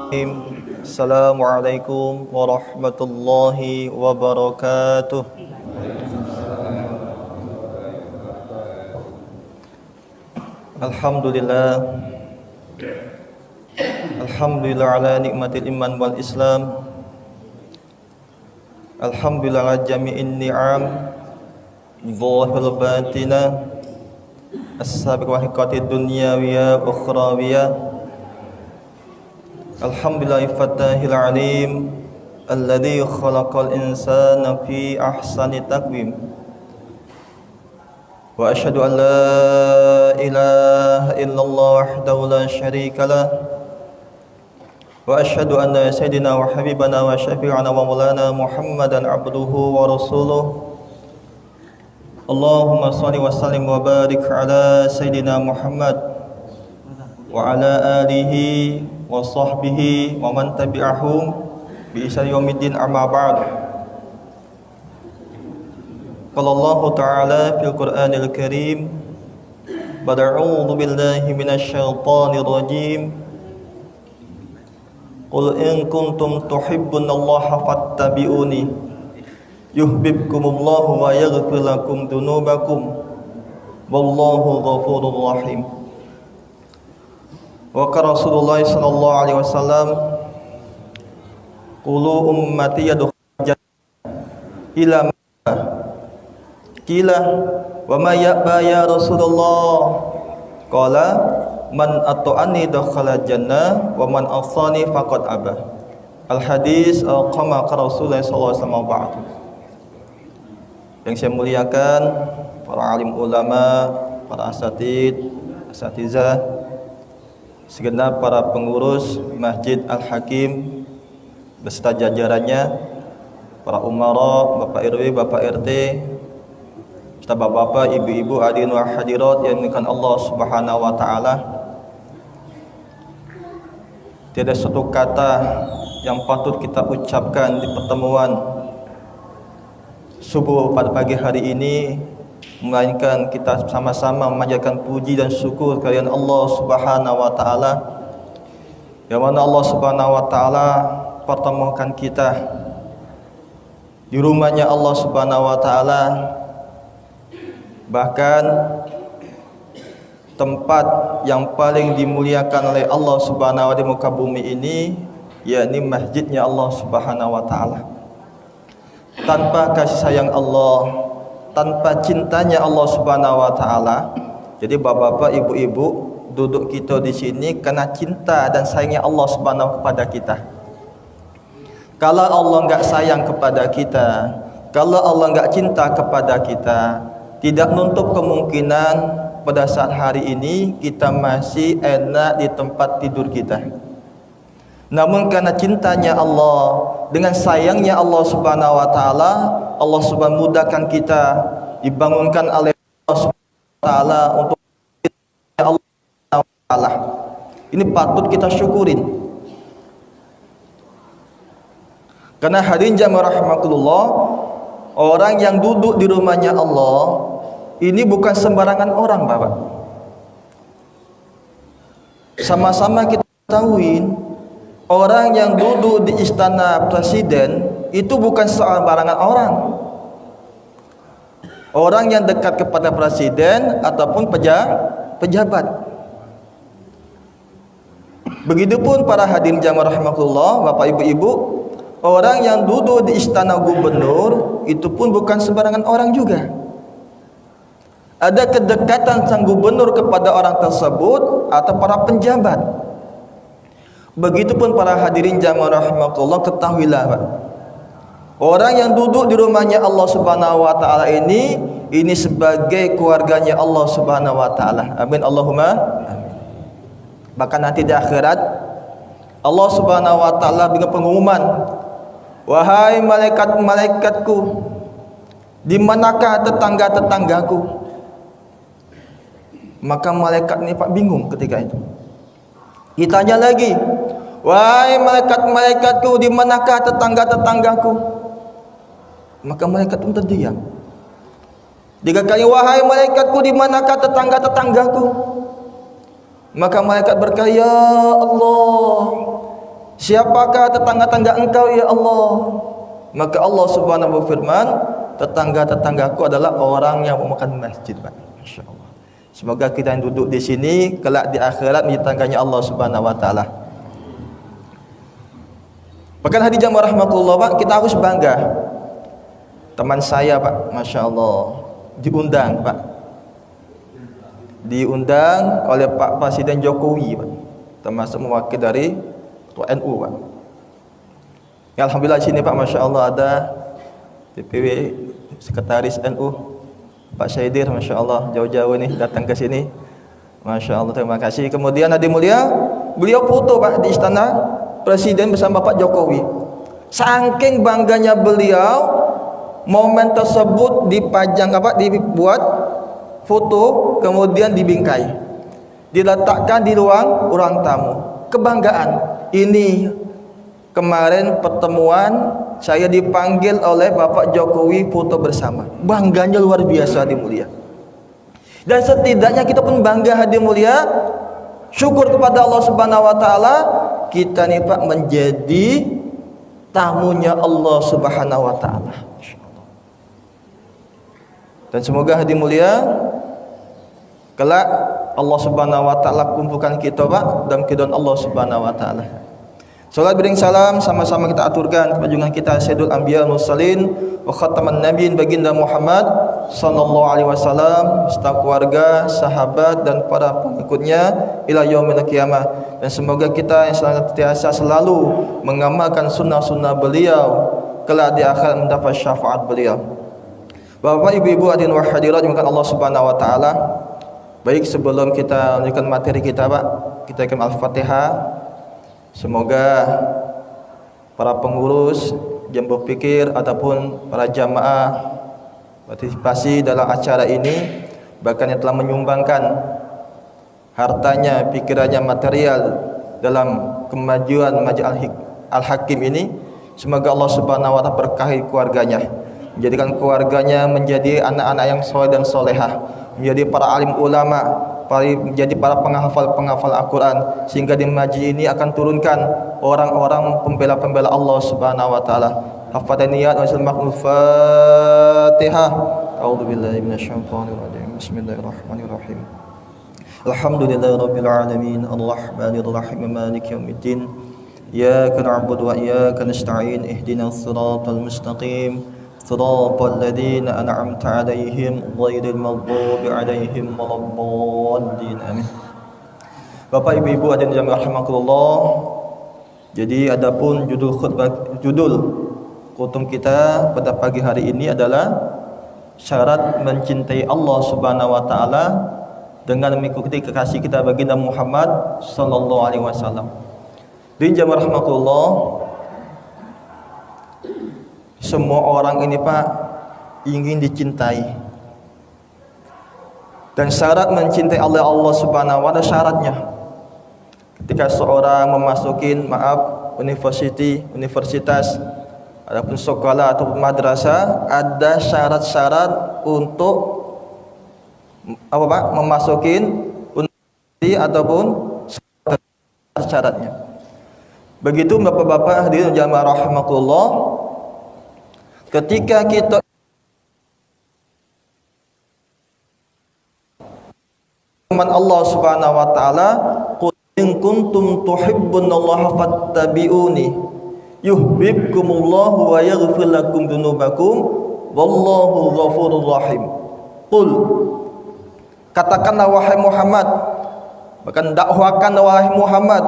Assalamualaikum warahmatullahi wabarakatuh. Alhamdulillah. Alhamdulillah ala nikmatil iman wal islam. Alhamdulillah ala jami'in ni'am zahir batina as-sabiq wa hiqatid dunyawiyya ukhrawiyya. Alhamdulillah fatahil alim alladhi khalaqal insana fi ahsani taqwim. Wa asyhadu an la ilaha illallah wahdahu la syarika lah. Wa asyhadu anna sayyidina wa habibana wa syafi'ana wa maulana Muhammadan abduhu wa rasuluh. Allahumma salli wa sallim wa barik ala sayyidina Muhammad wa ala alihi wa sahbihi wa man tabi'ahum bi ihsan yaumiddin, amma ba'd. Qala Allah Ta'ala fil Qur'anil Karim, a'udzu billahi minasy syaithanir rajim. Qul in kuntum tuhibbunallaha fattabi'uni yuhibbukumullahu wa yaghfir lakum dzunubakum wallahu ghafurur rahim. Wa qala Rasulullah sallallahu alaihi wasallam, qulu ummati yadkhulul jannah ila ma qila wa ma ya'ba ya Rasulullah, qala man ata'ani dakhala jannah wa man asani faqad aba. Al hadis qama qala Rasulullah sallallahu alaihi wasallam. Yang saya muliakan para alim ulama, para asatizah, segenap para pengurus Masjid Al-Hakim beserta jajarannya, para umara, Bapak RW, Bapak RT, serta bapak-bapak, ibu-ibu, hadirin wa hadirat yang dimuliakan Allah Subhanahu wa taala. Tiada satu kata yang patut kita ucapkan di pertemuan subuh pada pagi hari ini, melainkan kita sama-sama memanjatkan puji dan syukur kehadirat Allah Subhanahu wa taala, yang mana Allah Subhanahu wa taala pertemukan kita di rumahnya Allah Subhanahu wa taala, bahkan tempat yang paling dimuliakan oleh Allah Subhanahu wa taala di muka bumi ini, yakni masjidnya Allah Subhanahu wa taala. Tanpa kasih sayang Allah, tanpa cintanya Allah Subhanahu wa taala. Jadi bapak-bapak, ibu-ibu, duduk kita di sini karena cinta dan sayangnya Allah Subhanahu kepada kita. Kalau Allah enggak sayang kepada kita, kalau Allah enggak cinta kepada kita, tidak menutup kemungkinan pada saat hari ini kita masih enak di tempat tidur kita. Namun karena cintanya Allah, dengan sayangnya Allah Subhanahu wa taala, Allah Subhanahu mudahkan kita dibangunkan oleh Allah Subhanahu wa taala untuk Allah Subhanahu wa taala. Ini patut kita syukurin. Karena hadirin jamaah rahimakumullah, orang yang duduk di rumahnya Allah ini bukan sembarangan orang, Bapak. Sama-sama kita ketahuin, orang yang duduk di istana presiden itu bukan sembarangan orang. Orang yang dekat kepada presiden ataupun pejabat. Begitupun para hadirin jamaah rahimakumullah, Bapak Ibu-ibu, orang yang duduk di istana gubernur itu pun bukan sembarangan orang juga. Ada kedekatan sang gubernur kepada orang tersebut atau para penjabat. Begitupun para hadirin jamaah rahimakumullah, ketahuilah Pak, orang yang duduk di rumahnya Allah Subhanahu wa taala ini sebagai keluarganya Allah Subhanahu wa taala. Amin Allahumma amin. Bahkan nanti di akhirat Allah Subhanahu wa taala dengan pengumuman, wahai malaikat-malaikatku, di manakah tetangga-tetanggaku? Maka malaikat ini Pak bingung ketika itu. Ditanya lagi, wahai malaikat-malaikatku, di manakah tetangga-tetanggaku? Maka malaikat pun terdiam. Tiga kali, wahai malaikatku, di manakah tetangga-tetanggaku? Maka malaikat berkata, ya Allah, siapakah tetangga-tangga engkau ya Allah? Maka Allah Subhanahu wa firman, tetangga-tetanggaku adalah orang yang memakan masjid, Pak. Masya Allah. Semoga kita yang duduk di sini kelak di akhirat menjadi tetangganya Allah Subhanahu wa taala. Bahkan hadis jamaah rahmatullah, Pak, kita harus bangga. Teman saya, Pak, Masya Allah, diundang, Pak. Diundang oleh Pak Presiden Jokowi, Pak, termasuk mewakili dari NU, Pak. Ya, alhamdulillah sini, Pak, Masya Allah ada DPW Sekretaris NU Pak Syaidir, Masya Allah, jauh-jauh nih datang ke sini. Masya Allah, terima kasih. Kemudian Hadi Mulia, beliau foto, Pak, di istana Presiden bersama Pak Jokowi. Saking bangganya beliau, momen tersebut dipajang, dibuat foto, kemudian dibingkai, diletakkan di ruang tamu. Kebanggaan. Ini kemarin pertemuan saya dipanggil oleh Bapak Jokowi foto bersama. Bangganya luar biasa, Hadi Mulia. Dan setidaknya kita pun bangga, Hadi Mulia, syukur kepada Allah Subhanahu wa taala, kita nih, Pak, menjadi tamunya Allah Subhanahu wa taala. Dan semoga, Hadi Mulia, kelak Allah Subhanahu wa taala kumpulkan kita, Pak, dalam keridhaan Allah Subhanahu wa taala. Salat bering salam sama-sama kita aturkan kepada junjungan kita Sayyidul Anbiya Mursalin wa khataman nabiyyin baginda Muhammad sallallahu alaihi wasallam, serta keluarga, sahabat dan para pengikutnya ila yaumil qiyamah. Dan semoga kita yang senantiasa selalu mengamalkan sunnah-sunnah beliau kelak di akhirat mendapat syafaat beliau. Bapak, ibu-ibu, hadirin wa hadirat dimuliakan Allah Subhanahu wa taala. Baik, sebelum kita lanjutkan materi kita, Pak, kita akan Al-Fatihah. Semoga para pengurus Jambu Fikir ataupun para jamaah partisipasi dalam acara ini, bahkan yang telah menyumbangkan hartanya, pikirannya, material dalam kemajuan Masjid Al-Hakim ini, semoga Allah Subhanahu wa taala berkahi keluarganya, menjadikan keluarganya menjadi anak-anak yang soleh dan solehah, menjadi para alim ulama, menjadi para penghafal Al-Quran, sehingga di masjid ini akan turunkan orang-orang pembela-pembela Allah Subhanahu wa taala. Hafadhaniyat wa sallallahu Fatihah. A'udzubillahi minasyaitonir rajim. Bismillahirrahmanirrahim. Alhamdulillahirabbil alamin, arrahmanir rahim, maliki yaumiddin. Iyyaka na'budu wa iyyaka nasta'in. Ihdinas siratal mustaqim. صراط الذين أنعمت عليهم غير المغضوب عليهم ولا الضالين آمين. Bapak, Ibu-ibu, hadirin yang rahimakumullah. Jadi adapun judul kutum kita pada pagi hari ini adalah syarat mencintai Allah Subhanahu wa taala dengan mengikuti kekasih kita baginda Muhammad sallallahu alaihi wasallam. Hadirin yang rahimakumullah, semua orang ini, Pak, ingin dicintai. Dan syarat mencintai Allah Subhanahu wa taala, syaratnya ketika seorang memasukin universitas ataupun sekolah ataupun madrasah, ada syarat-syarat untuk apa, Pak, memasukin universitas ataupun syaratnya. Begitu Bapak-bapak hadirin jamaah rahimakumullah, ketika kita firman Allah Subhanahu wa taala, qul in kuntum tuhibbunallaha fattabi'uni yuhibbukumullahu wa yaghfir lakum dzunubakum wallahu ghafurur rahim. Qul, katakanlah wahai Muhammad, bahkan dakwakan wahai Muhammad,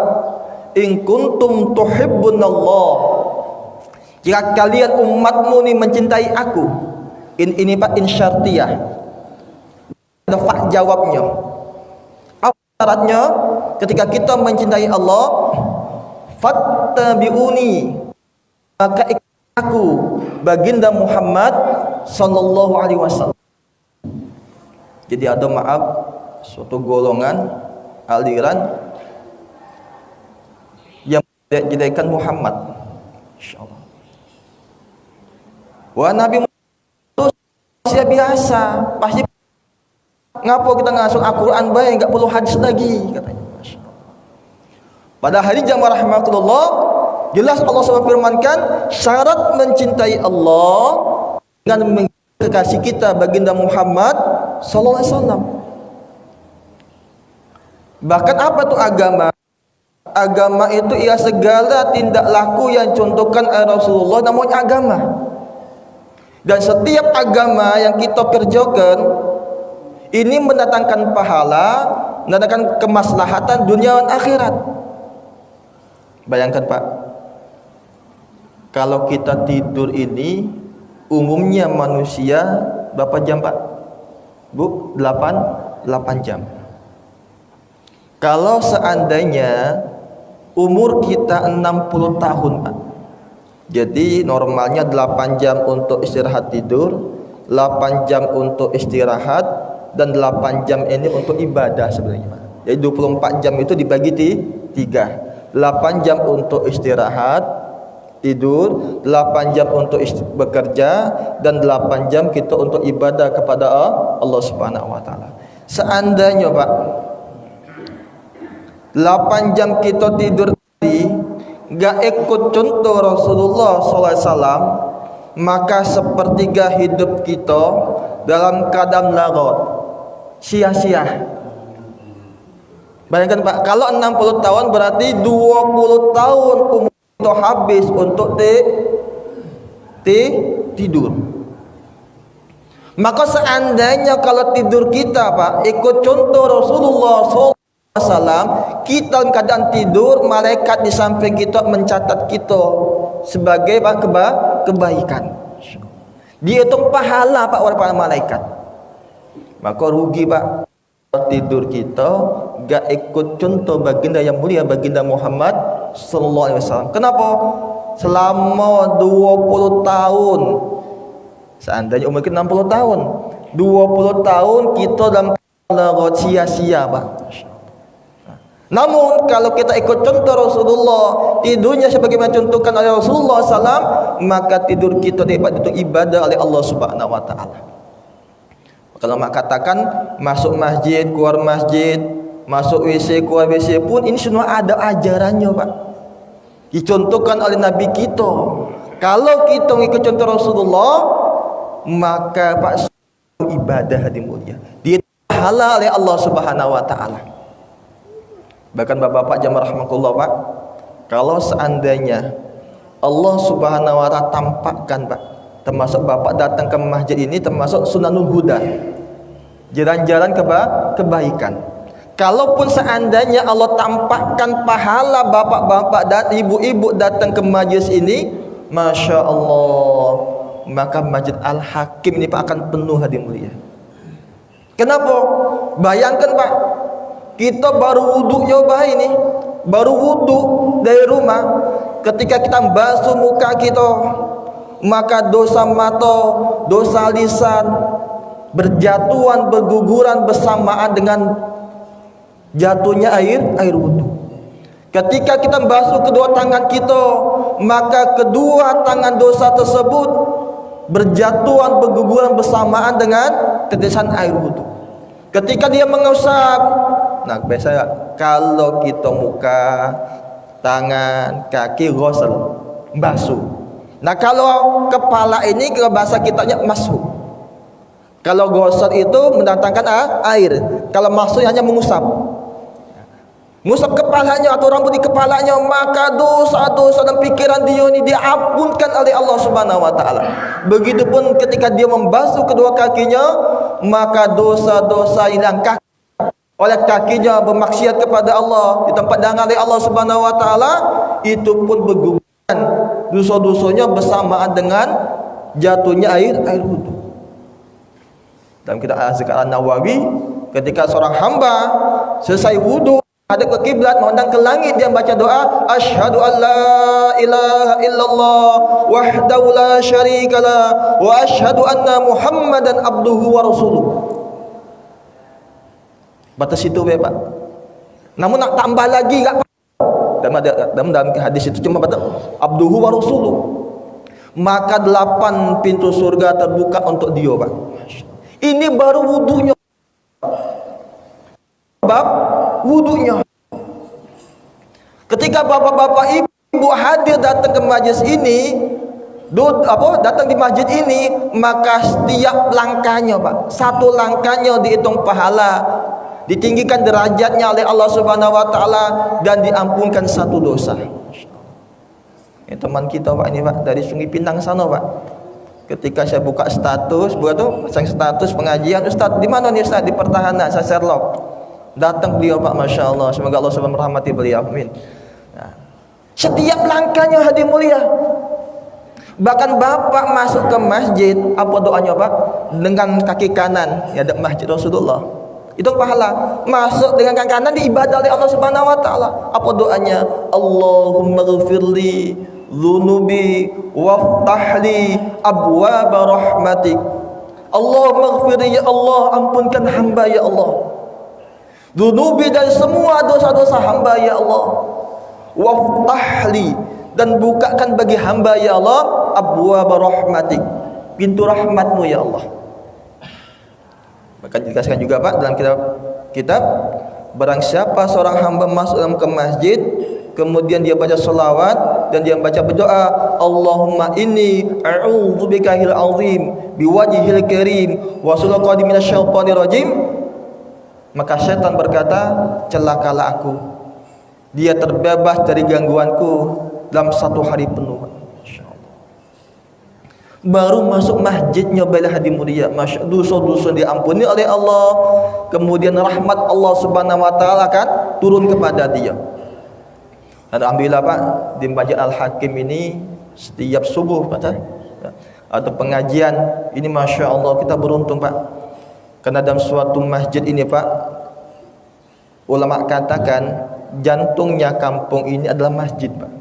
in kuntum tuhibbunallah, jika kalian umatmu ini mencintai aku. Ini Pak, insyartiyah, ada fak jawabnya. Apa syaratnya? Ketika kita mencintai Allah, fattabi'uni, maka ikut aku baginda Muhammad sallallahu alaihi wasallam. Jadi ada, maaf, suatu golongan aliran yang menjadikan Muhammad, insyaallah. Wah, Nabi Muhammad manusia biasa, pasti ngapo kita ngasuh Al-Quran baik, nggak perlu hadis lagi, katanya. Pada hari jamaah rahimakumullah, Jelas Allah SWT firmankan, syarat mencintai Allah dengan mengikuti kekasih kita baginda Muhammad sallallahu alaihi wasallam. Bahkan apa itu agama? Agama itu ialah segala tindak laku yang contohkan oleh Rasulullah, namanya agama. Dan setiap agama yang kita kerjakan ini mendatangkan pahala, mendatangkan kemaslahatan dunia dan akhirat. Bayangkan Pak, kalau kita tidur ini umumnya manusia berapa jam Pak? Bu, 8 jam. Kalau seandainya umur kita 60 tahun Pak, jadi normalnya 8 jam untuk istirahat tidur, 8 jam untuk istirahat, dan 8 jam ini untuk ibadah sebenarnya Pak. Jadi 24 jam itu dibagi 3. 8 jam untuk istirahat tidur, 8 jam untuk bekerja, dan 8 jam kita untuk ibadah kepada Allah Subhanahu wa taala. Seandainya Pak 8 jam kita tidur tadi gak ikut contoh Rasulullah SAW, maka sepertiga hidup kita dalam keadaan lagot, sia-sia. Bayangkan Pak, kalau 60 tahun berarti 20 tahun umur kita habis untuk tidur. Maka seandainya kalau tidur kita Pak ikut contoh Rasulullah SAW, kita dalam keadaan tidur, malaikat di samping kita mencatat kita sebagai kebaikan. Dia itu pahala Pak oleh para malaikat. Maka rugi Pak tidur kita gak ikut contoh baginda yang mulia, baginda Muhammad sallallahu alaihi wasallam. Kenapa? Selama 20 tahun, seandainya umur kita 60 tahun, 20 tahun kita dalam keadaan sia-sia Pak. Namun kalau kita ikut contoh Rasulullah, tidurnya sebagaimana contohkan oleh Rasulullah SAW, maka tidur kita dapat itu ibadah oleh Allah Subhanahu wa taala. Kalau mak katakan masuk masjid, keluar masjid, masuk WC, keluar WC pun ini semua ada ajarannya Pak. Dicontohkan oleh Nabi kita. Kalau kita ikut contoh Rasulullah, maka Pak ibadah dimulya. Dia halal oleh Allah Subhanahu wa taala. Bahkan bapak-bapak jamaah rahmatullah Pak, kalau seandainya Allah Subhanahu wa taala tampakkan Pak, termasuk bapak datang ke masjid ini termasuk sunanul huda, jalan-jalan kebaikan. Kalaupun seandainya Allah tampakkan pahala bapak-bapak dan ibu-ibu datang ke majlis ini, Masya Allah, maka Masjid Al-Hakim ini Pak akan penuh hadir mulia. Kenapa? Bayangkan Pak, kita baru wudhu nyoba ini, baru wudhu dari rumah, ketika kita basuh muka kita, maka dosa mata, dosa lisan berjatuhan, berguguran bersamaan dengan jatuhnya air wudhu. Ketika kita basuh kedua tangan kita, maka kedua tangan dosa tersebut berjatuhan, berguguran bersamaan dengan tetesan air wudhu. Ketika dia mengusap, nah biasanya kalau kita muka, tangan, kaki ghusl, basuh. Nah kalau kepala ini ke bahasa kitanya masuk. Kalau ghusl itu mendatangkan air, kalau masuk hanya mengusap. Mengusap kepalanya atau rambut di kepalanya, maka dosa-dosa dan pikiran dia ini diampunkan oleh Allah Subhanahu wa taala. Begitupun ketika dia membasuh kedua kakinya, maka dosa-dosa yang oleh kakinya bermaksiat kepada Allah di tempat dengan oleh Allah Subhanahu wa taala, itu pun berguguran dosa-dosanya bersamaan dengan jatuhnya air wudu. Dalam kitab Azkar An-Nawawi, ketika seorang hamba selesai wudu hadap ke kiblat memandang ke langit, dia baca doa asyhadu alla ilaha illallah wahdahu la syarikalah wa asyhadu anna muhammadan abduhu wa rasuluh. Batas itu ya Pak. Namun nak tambah lagi enggak dalam hadis itu cuma batas abduhu wa rasuluh. Maka 8 pintu surga terbuka untuk dia Pak. Ini baru wudunya. Bab wudunya. Ketika bapak-bapak ibu ibu hadir datang ke majlis ini, datang di masjid ini, maka setiap langkahnya Pak, satu langkahnya dihitung pahala, ditinggikan derajatnya oleh Allah Subhanahu wa taala dan diampunkan satu dosa. Ini teman kita Pak ini Pak dari Sungai Pinang sana Pak. Ketika saya buka status, pasang status pengajian, Ustaz di mana nih Ustaz? Di pertahanan, saya Sherlock. Datang beliau Pak, Masya Allah, semoga Allah SWT merahmati beliau, amin. Nah, setiap langkahnya hadir mulia. Bahkan Bapak masuk ke masjid, apa doanya Pak? Dengan kaki kanan, ya ada masjid Rasulullah. Itu pahala. Masuk dengan kaki kanan diibadah oleh Allah Subhanahu wa taala. Apa doanya? Allahumma ghfirli dzunubi waftahli abwaaba rahmatik. Allahumma ghfirli, ya Allah, ampunkan hamba ya Allah. Dzunubi, dan semua dosa-dosa hamba ya Allah. Waftahli, dan bukakan bagi hamba ya Allah abwaaba rahmatik, pintu rahmatmu ya Allah. Maka dikasihkan juga Pak dalam kitab barang siapa seorang hamba masuk dalam ke masjid, kemudian dia baca selawat dan dia baca berdoa, Allahumma inni a'udzubikahil azim biwajhil karim wa sulqadi minasyaitonir rajim, maka syaitan berkata, celakalah aku, dia terbebas dari gangguanku dalam satu hari penuh. Baru masuk masjid nyobalah hadir mulia, dosa-dosa diampuni oleh Allah, kemudian rahmat Allah Subhanahu wa taala akan turun kepada dia. Dan alhamdulillah Pak, di Masjid Al-Hakim ini setiap subuh Pak atau pengajian ini, Masya Allah, kita beruntung Pak, karena dalam suatu masjid ini Pak, ulama katakan jantungnya kampung ini adalah masjid Pak.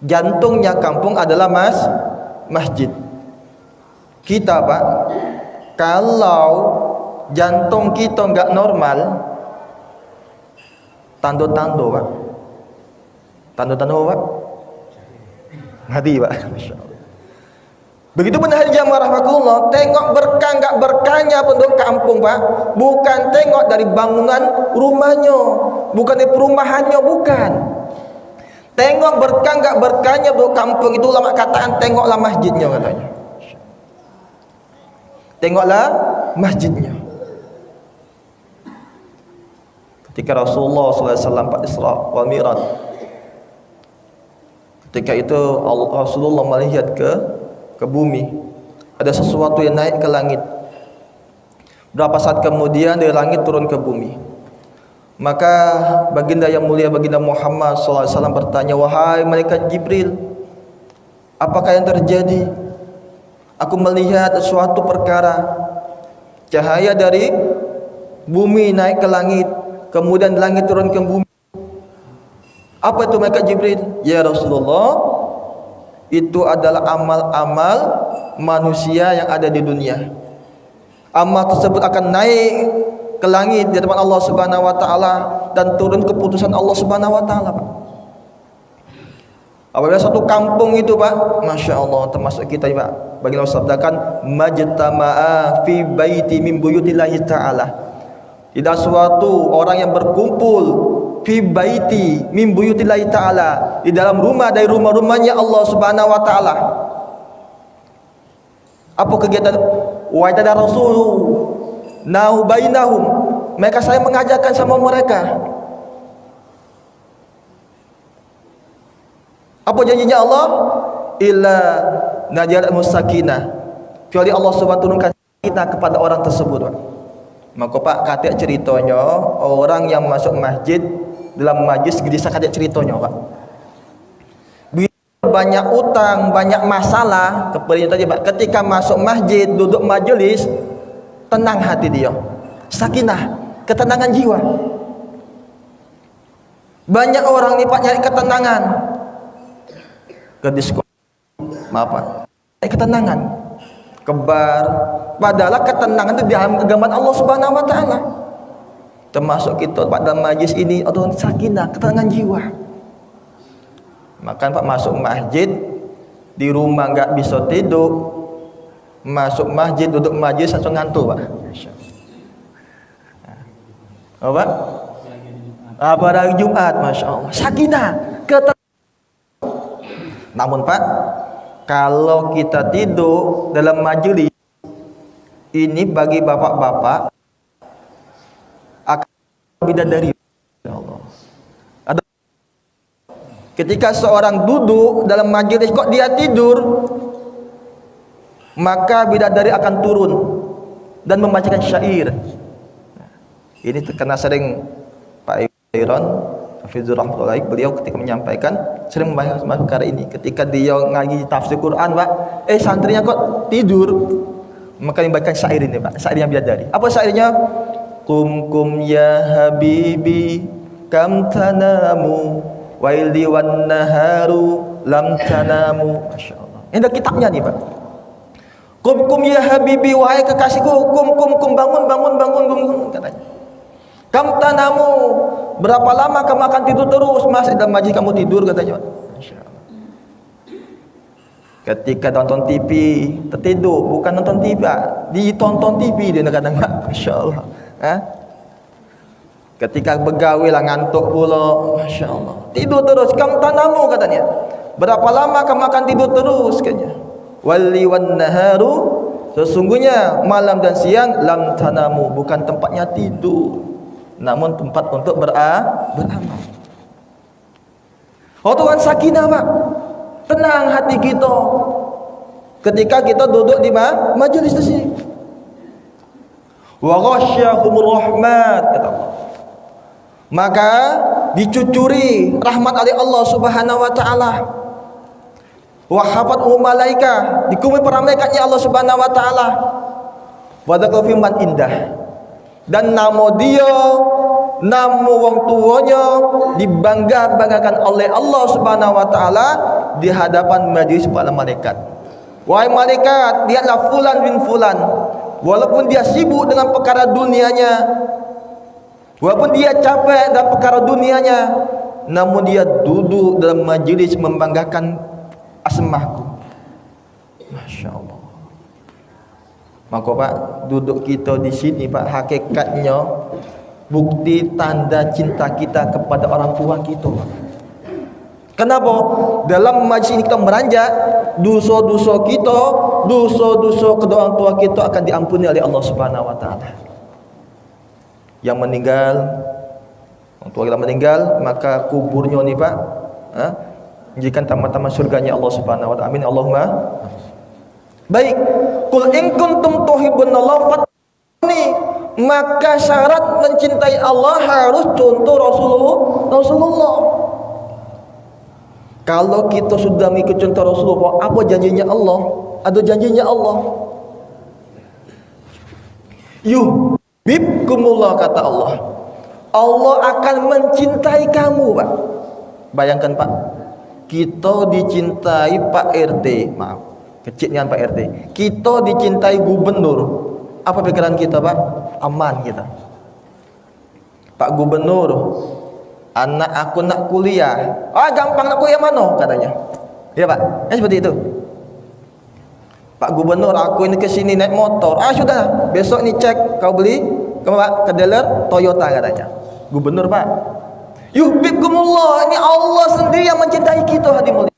Jantungnya kampung adalah masjid. Kita Pak, kalau jantung kita enggak normal, tando-tando Pak. Tando-tando Pak, mati Pak. Begitu benar jamaah rahmatullah, tengok berkah enggak berkahnya penduduk kampung Pak, bukan tengok dari bangunan rumahnya, bukan dari perumahannya, bukan. Tengok berkah enggak berkahnya penduduk kampung itu, ulama katakan tengoklah masjidnya katanya. Tengoklah masjidnya. Ketika Rasulullah SAW Pak Isra wal Mi'raj, ketika itu Rasulullah melihat ke bumi, ada sesuatu yang naik ke langit. Berapa saat kemudian dari langit turun ke bumi. Maka baginda yang mulia, baginda Muhammad SAW bertanya, wahai malaikat Jibril, apakah yang terjadi? Aku melihat suatu perkara, cahaya dari bumi naik ke langit, kemudian langit turun ke bumi. Apa itu malaikat Jibril? Ya Rasulullah, itu adalah amal-amal manusia yang ada di dunia. Amal tersebut akan naik ke langit di hadapan Allah Subhanahu wa taala dan turun keputusan Allah Subhanahu wa taala Pak. Apabila satu kampung itu Pak, Masya Allah, termasuk kita Pak, bagi Allah sabdakan majtama'a fi baiti min buyutillahi ta'ala, tidak suatu orang yang berkumpul fi baiti min buyutillahi ta'ala, di dalam rumah dari rumah-rumahnya Allah Subhanahu wa taala. Apa kegiatan? Wa tada rasul nahu bainahum, mereka saya mengajarkan sama mereka. Apa janjinya Allah? Illa najalat musakinah, kecuali Allah Subhanahu turunkan kita kepada orang tersebut. Maka Pak, katik ceritanya orang yang masuk masjid dalam majlis gereja, katik ceritanya Pak, banyak utang, banyak masalah kepada tadi Pak, ketika masuk masjid, duduk majelis, tenang hati dia, sakinah, ketenangan jiwa. Banyak orang nih Pak nyari ketenangan ke disko, maaf Pak, nyari ketenangan ke bar, padahal ketenangan itu di agama Allah Subhanahu wa taala. Termasuk kita Pak dalam majlis ini atau sakinah, ketenangan jiwa. Maka Pak masuk masjid, di rumah enggak bisa tidur, masuk masjid duduk majlis langsung ngantuk Pak. Apa? Apa hari Jumat, Masya Allah, sakinah, ketenangan Namun Pak, kalau kita tidur dalam majlis ini bagi bapak-bapak akan bidadari. Ya Allah. Ada ketika seorang duduk dalam majlis kok dia tidur, maka bidadari akan turun dan membacakan syair. Ini terkena sering Pak Iron Hafizur Rahmatullahi, beliau ketika menyampaikan sering membahas perkara ini. Ketika dia ngaji tafsir Quran Pak, santrinya kok tidur, maka membacakan syair ini Pak, syair yang bidadari. Apa syairnya? Kum ya habibi kam tanamu waili wan naharu lam tanamu. Masya Allah. Ini ada kitabnya nih Pak. Kum ya habibi, wahai kekasihku, kum bangun katanya. Kam tanamu, berapa lama kamu akan tidur terus? Masih dalam majlis kamu tidur katanya. Masya Allah. Ketika nonton TV tertidur, bukan nonton TV, ditonton TV dia kadang. Masya Allah. Ketika begawe lah ngantuk pula, Masya Allah, tidur terus. Kam tanamu katanya, berapa lama kamu akan tidur terus katanya. Wali wan naharu, sesungguhnya malam dan siang, lam tanamu, bukan tempatnya tidur, namun tempat untuk beramal. Oh Tuhan, sakinah Pak, tenang hati kita ketika kita duduk di majelis di sini. Wa ghasyahumur rahmat, kata Allah, maka dicucuri rahmat oleh Allah Subhanahu wa taala. Wa hafathu malaika, dikumi para malaikatnya Allah Subhanahu wa taala. Wa dzakara fi man indah, dan namo dia, namo wong tuanya dibangga-banggakan oleh Allah Subhanahu wa taala di hadapan majelis para malaikat. Wahai malaikat, lihatlah fulan bin fulan, walaupun dia sibuk dengan perkara dunianya, walaupun dia capek dalam perkara dunianya, namun dia duduk dalam majelis membanggakan asmahku. Masya Allah. Maka Pak, duduk kita di sini Pak, hakikatnya bukti tanda cinta kita kepada orang tua kita. Kenapa? Dalam majlis ini kita meranjak dosa-dosa kita, dosa-dosa kedua orang tua kita akan diampuni oleh Allah Subhanahu wa taala. Yang meninggal, orang tua kita meninggal, maka kuburnya nih Pak, menjadikan taman-taman surganya Allah Subhanahu wa taala. Amin Allahumma. Baik, qul in kuntum tuhibbunallaha fattabi'uni, maka syarat mencintai Allah harus contoh Rasulullah. Kalau kita sudah mengikut contoh Rasulullah, apa janjinya Allah? Ada janjinya Allah. Yuhibbukumullah, kata Allah. Allah akan mencintai kamu, Pak. Bayangkan Pak, kita dicintai Pak RT, maaf, kecilnya Pak RT. Kita dicintai gubernur. Apa pikiran kita Pak? Aman kita. Pak Gubernur, anak aku nak kuliah. Gampang nak kuliah mana katanya. Ya Pak, seperti itu. Pak Gubernur, aku ini kesini naik motor. Sudah, besok ni cek kau beli ke dealer Toyota katanya. Gubernur Pak. Yuhibbukumullah, ini Allah sendiri yang mencintai kita hadirin mulia.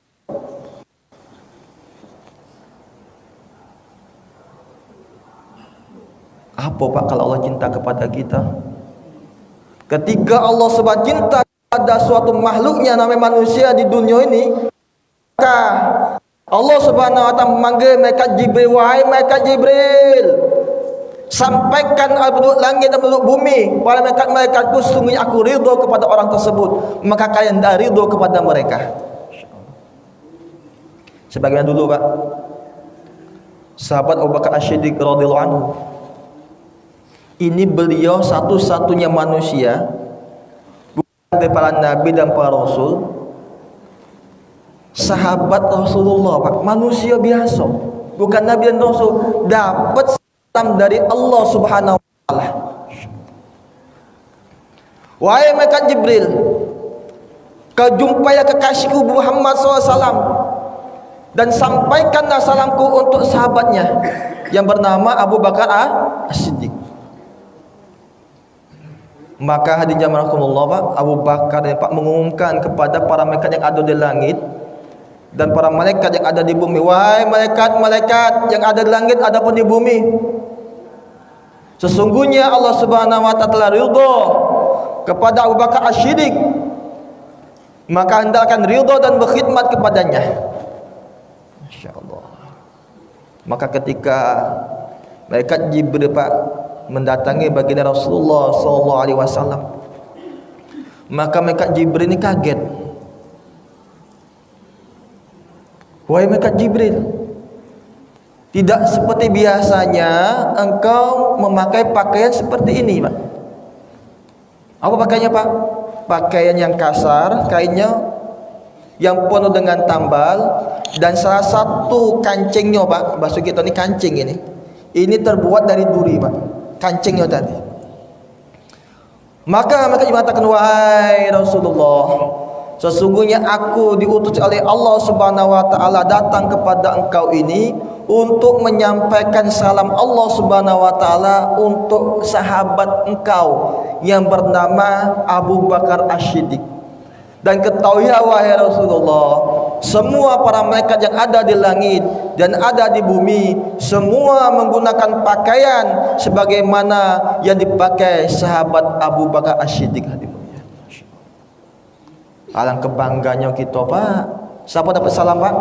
Apa Pak kalau Allah cinta kepada kita? Ketika Allah sebab cinta pada suatu makhluknya namanya manusia di dunia ini, maka Allah Subhanahu wa taala memanggil malaikat Jibril, wahai malaikat Jibril, sampaikan penduduk langit dan penduduk bumi, wahai malaikat-malaikatku, sesungguhnya aku ridho kepada orang tersebut, maka kalian dah ridho kepada mereka. Sebagaimana dulu Pak, sahabat Abu Bakar As-Siddiq radhiyallahu anhu, ini beliau satu-satunya manusia, bukan dari para nabi dan para rasul, sahabat Rasulullah Pak, manusia biasa, bukan nabi dan rasul, dapat salam dari Allah Subhanahu wa taala. Wahai malaikat Jibril, kau jumpai kekasihku Muhammad SAW dan sampaikanlah salamku untuk sahabatnya yang bernama Abu Bakar As-Siddiq. Maka hadirin jamaah Pak, Abu Bakar dan Pak mengumumkan kepada para malaikat yang ada di langit, dan para malaikat yang ada di bumi. Wahai malaikat-malaikat yang ada di langit adapun di bumi, sesungguhnya Allah Subhanahu wa taala telah ridha kepada Abu Bakar As-Siddiq, maka hendakkan ridha dan berkhidmat kepadanya. Masya-Allah. Maka ketika malaikat Jibril Pak mendatangi baginda Rasulullah sallallahu alaihi wasallam, maka malaikat Jibril ini kaget. Wahai malaikat Jibril, tidak seperti biasanya engkau memakai pakaian seperti ini, Pak. Apa pakaiannya, Pak? Pakaian yang kasar, kainnya yang penuh dengan tambal, dan salah satu kancingnya, Pak, bahasa kita ini kancing ini terbuat dari duri, Pak, kancingnya tadi. Maka mengatakan, wahai Rasulullah, sesungguhnya aku diutus oleh Allah Subhanahu wa taala datang kepada engkau ini untuk menyampaikan salam Allah Subhanahu wa taala untuk sahabat engkau yang bernama Abu Bakar As-Siddiq. Dan ketahuilah wahai Rasulullah, semua para malaikat yang ada di langit dan ada di bumi semua menggunakan pakaian sebagaimana yang dipakai sahabat Abu Bakar As-Siddiq. Alangkah kebangganya kita, Pak. Siapa dapat salam, Pak?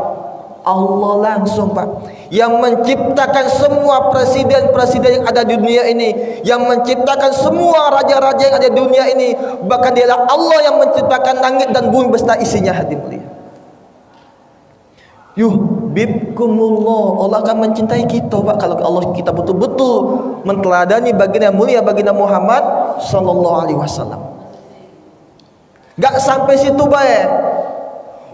Allah langsung, Pak, yang menciptakan semua presiden-presiden yang ada di dunia ini, yang menciptakan semua raja-raja yang ada di dunia ini. Bahkan dialah Allah yang menciptakan langit dan bumi beserta isinya. Hati mulia, yuhibbukumullah, Allah akan mencintai kita, Pak, kalau Allah kita betul-betul menteladani baginda mulia baginda Muhammad sallallahu alaihi wasallam. Gak sampai situ baik.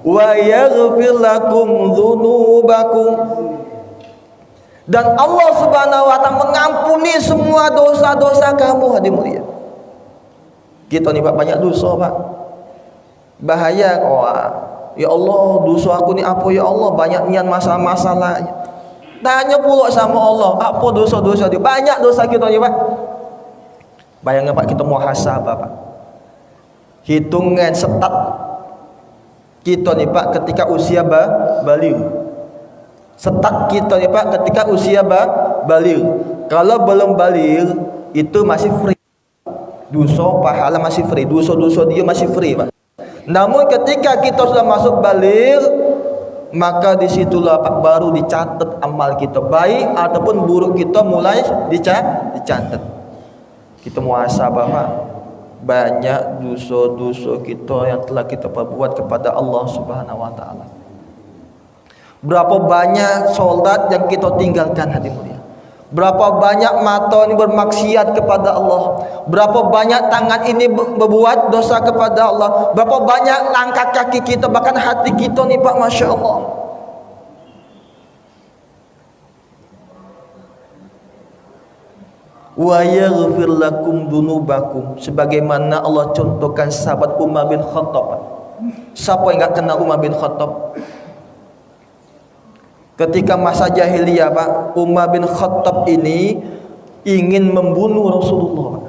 Wa yaghfir lakum dzunubakum, dan Allah Subhanahu wa taala mengampuni semua dosa-dosa kamu. Hadirin mulia, kita nih, Pak, banyak dosa, Pak. Bahaya. Ya Allah, dosa aku ni apa ya Allah? Banyak nian masalah-masalah. Tanya pula sama Allah, apa dosa-dosa dia? Banyak dosa kita ni, Pak. Bayangkan, Pak, kita muhasabah, Pak. Hitungan setat kita ni, Pak, ketika usia baligh. Setat kita ni, Pak, ketika usia baligh. Kalau belum baligh itu masih free. Dosa pahala masih free, dosa-dosa dia masih free, Pak. Namun ketika kita sudah masuk baligh, maka disitulah, Pak, baru dicatat amal kita, baik ataupun buruk kita mulai dicatat. Kita muhasabah, Pak. Banyak dosa-dosa kita yang telah kita perbuat kepada Allah Subhanahu wa taala. Berapa banyak solat yang kita tinggalkan, hadirin mulia. Berapa banyak mata ini bermaksiat kepada Allah. Berapa banyak tangan ini berbuat dosa kepada Allah. Berapa banyak langkah kaki kita, bahkan hati kita ni, Pak, Masya Allah. Wa yaghfir lakum dzunubakum, sebagaimana Allah contohkan sahabat Umar bin Khattab. Siapa yang enggak kenal Umar bin Khattab? Ketika masa jahiliyah, Pak, Umar bin Khattab ini ingin membunuh Rasulullah, Pak.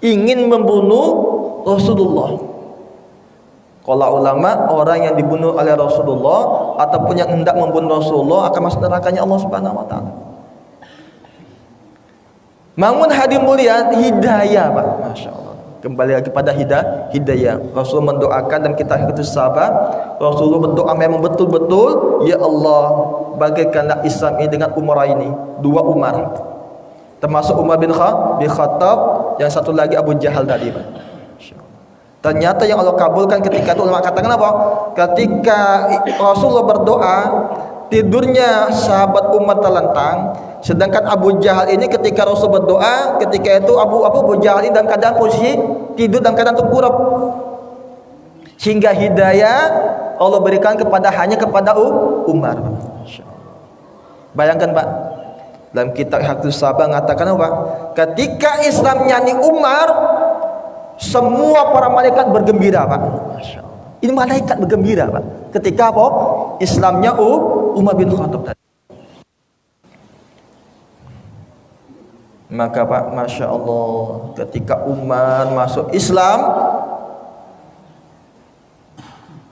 Ingin membunuh Rasulullah. Kalau ulama, orang yang dibunuh oleh Rasulullah ataupun yang hendak membunuh Rasulullah akan masuk nerakanya Allah Subhanahu wa taala. Namun hadirin mulia, hidayah, Pak, Masya Allah. Kembali lagi pada hidayah. Rasul mendoakan dan kita harus sabar. Rasulullah berdoa memang betul-betul, ya Allah, bagaikanlah Islam ini dengan Umar ini. Dua Umar, termasuk Umar bin Khattab, yang satu lagi Abu Jahal tadi, Pak. Ternyata yang Allah kabulkan ketika itu, ulama katakan apa? Ketika Rasulullah berdoa, tidurnya sahabat Umar terlentang, sedangkan Abu Jahal ini ketika Rasul berdoa, ketika itu Abu Jahal ini dalam keadaan posisi tidur dalam keadaan tengkurap, sehingga hidayah Allah berikan hanya kepada Umar. Bayangkan, Pak, dalam kitab Haktus Sabah mengatakan apa? Ketika Islamnya ni Umar, semua para malaikat bergembira, Pak. Ini malaikat bergembira, Pak, ketika apa? Islamnya Umar bin Khattab tadi. Maka, Pak, Masya Allah, ketika Umar masuk Islam,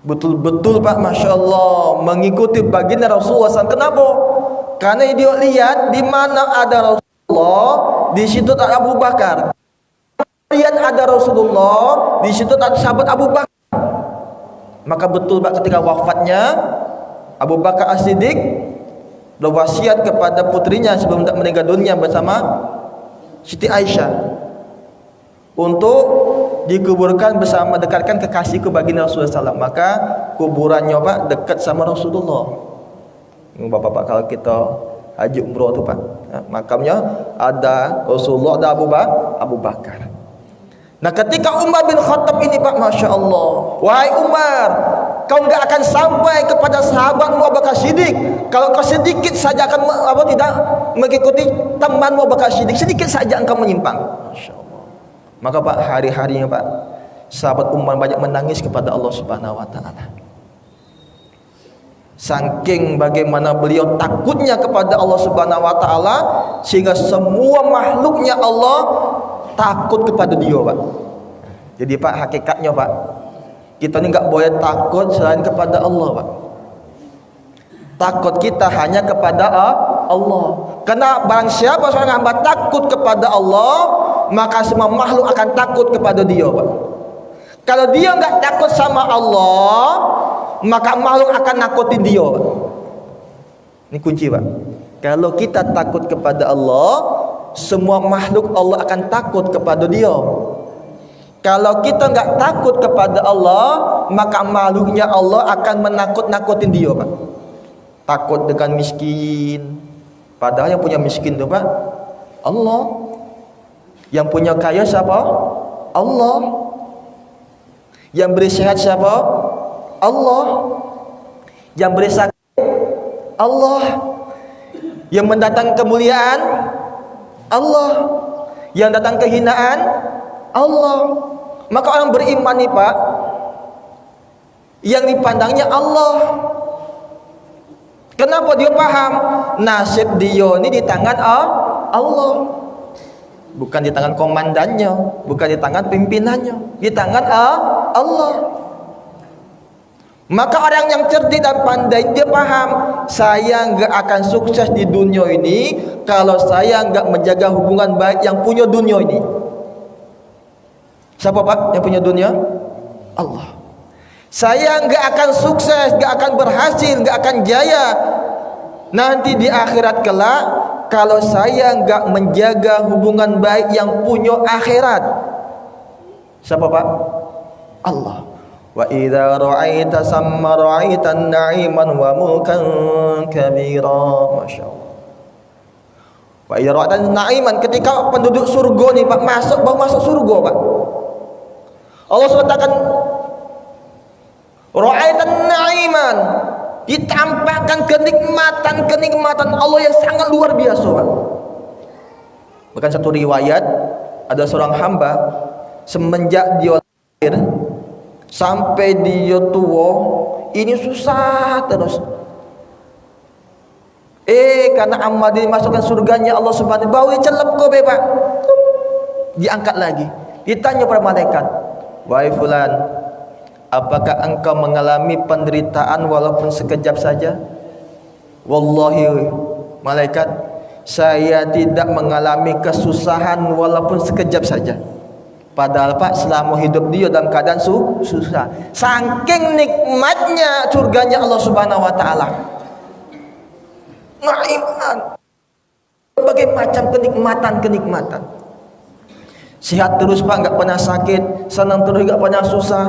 betul-betul Pak, Masya Allah, mengikuti baginda Rasulullah SAW. Kenapa? Karena dia lihat di mana ada Rasulullah, di situ ada Abu Bakar. Lihat ada Rasulullah, di situ ada sahabat Abu Bakar. Maka betul Pak, ketika wafatnya Abu Bakar As-Siddiq berwasiat kepada putrinya sebelum meninggal dunia bersama Siti Aisyah untuk dikuburkan bersama, dekatkan kekasih ke baginda Rasulullah SAW. Maka kuburannya Pak dekat sama Rasulullah. Bapak-bapak kalau kita haji umroh tu Pak, makamnya ada Rasulullah, ada Abu Bakar. Nah ketika Umar bin Khattab ini Pak, Masya Allah, wahai Umar, kau enggak akan sampai kepada sahabatmu Abu Bakar Siddiq kalau kau sedikit saja akan tidak mengikuti temanmu Abu Bakar Siddiq, sedikit saja engkau menyimpang. Masya Allah. Maka Pak, hari-harinya Pak, sahabat Umar banyak menangis kepada Allah Subhanahu wa taala. Saking bagaimana beliau takutnya kepada Allah Subhanahu wa taala, sehingga semua makhluknya Allah takut kepada dia Pak. Jadi Pak, hakikatnya Pak, kita ini enggak boleh takut selain kepada Allah Pak. Takut kita hanya kepada Allah. Karena barang siapa seorang hamba takut kepada Allah, maka semua makhluk akan takut kepada dia Pak. Kalau dia enggak takut sama Allah, maka makhluk akan nakutin dia Pak. Ini kunci Pak. Kalau kita takut kepada Allah, semua makhluk Allah akan takut kepada dia. Kalau kita enggak takut kepada Allah, maka makhluknya Allah akan menakut-nakutin dia Pak. Takut dengan miskin, padahal yang punya miskin itu Pak Allah. Yang punya kaya siapa? Allah. Yang beri sehat siapa? Allah. Yang beri sakit Allah. Yang mendatang kemuliaan Allah. Yang datang kehinaan Allah. Maka orang beriman nih Pak, yang dipandangnya Allah. Kenapa dia paham nasib dia ini di tangan Allah, bukan di tangan komandannya, bukan di tangan pimpinannya, di tangan Allah. Maka orang yang cerdik dan pandai, dia paham, saya enggak akan sukses di dunia ini kalau saya enggak menjaga hubungan baik yang punya dunia ini. Siapa Pak yang punya dunia? Allah. Saya enggak akan sukses, enggak akan berhasil, enggak akan jaya nanti di akhirat kelak kalau saya enggak menjaga hubungan baik yang punya akhirat. Siapa Pak? Allah. Wa idza ra'aita samma ra'aita na'iman wa mulkan kabira. Masyaallah. Wa idza ra'aita na'iman, ketika penduduk surga nih Pak baru masuk surga Pak, Allah SWT katakan ra'aitan na'iman, ditampakkan kenikmatan Allah yang sangat luar biasa Pak. Bahkan satu riwayat, ada seorang hamba semenjak dia lahir sampai dia tua ini susah terus. Karena amal dimasukkan surganya Allah Subhanahu wa taala, celep kau Pak, diangkat lagi. Ditanya para malaikat, wahai fulan, apakah engkau mengalami penderitaan walaupun sekejap saja? Wallahi malaikat, saya tidak mengalami kesusahan walaupun sekejap saja. Padahal Pak selama hidup dia dalam keadaan susah. Saking nikmatnya surganya Allah Subhanahu wa taala. Na'iman. Berbagai macam kenikmatan. Sehat terus Pak, enggak pernah sakit, senang terus, enggak pernah susah.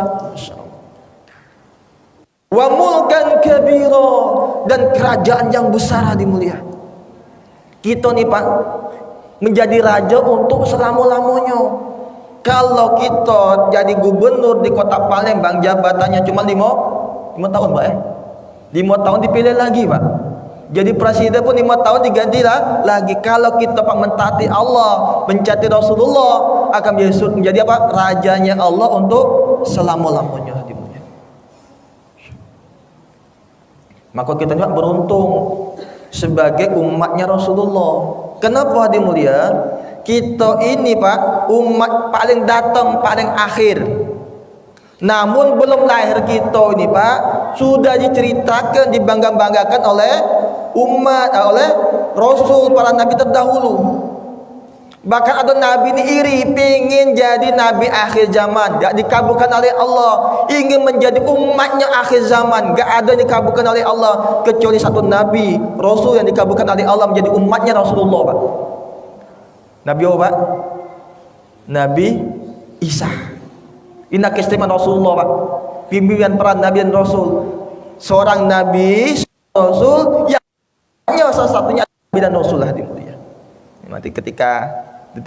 Wa mulkan kabira, dan kerajaan yang besar dimulia. Kita nih Pak menjadi raja untuk selama-lamanya. Kalau kita jadi gubernur di kota Palembang, jabatannya cuma 5 tahun Pak 5 tahun dipilih lagi Pak. Jadi presiden pun 5 tahun diganti lagi. Kalau kita Pak mentaati Allah, mencari Rasulullah, akan menjadi apa? Rajanya Allah untuk selama-lamanya. Maka kita juga beruntung sebagai umatnya Rasulullah. Kenapa hadirin mulia? Kita ini Pak umat paling datang paling akhir. Namun belum lahir kita ini Pak, sudah diceritakan, dibangga-banggakan oleh umat, oleh Rasul, para Nabi terdahulu. Bahkan ada Nabi ini iri, pengen jadi Nabi akhir zaman, gak dikabulkan oleh Allah. Ingin menjadi umatnya akhir zaman, gak ada yang dikabulkan oleh Allah kecuali satu Nabi, Rasul yang dikabulkan oleh Allah menjadi umatnya Rasulullah Pak. Nabi apa Pak? Nabi Isa. Ini keistimewaan Rasulullah Pak, pimpinan para Nabi dan Rasul. Seorang Nabi, Rasul yang hanya salah satunya Nabi dan Rasul lah dimulia. Nanti ketika di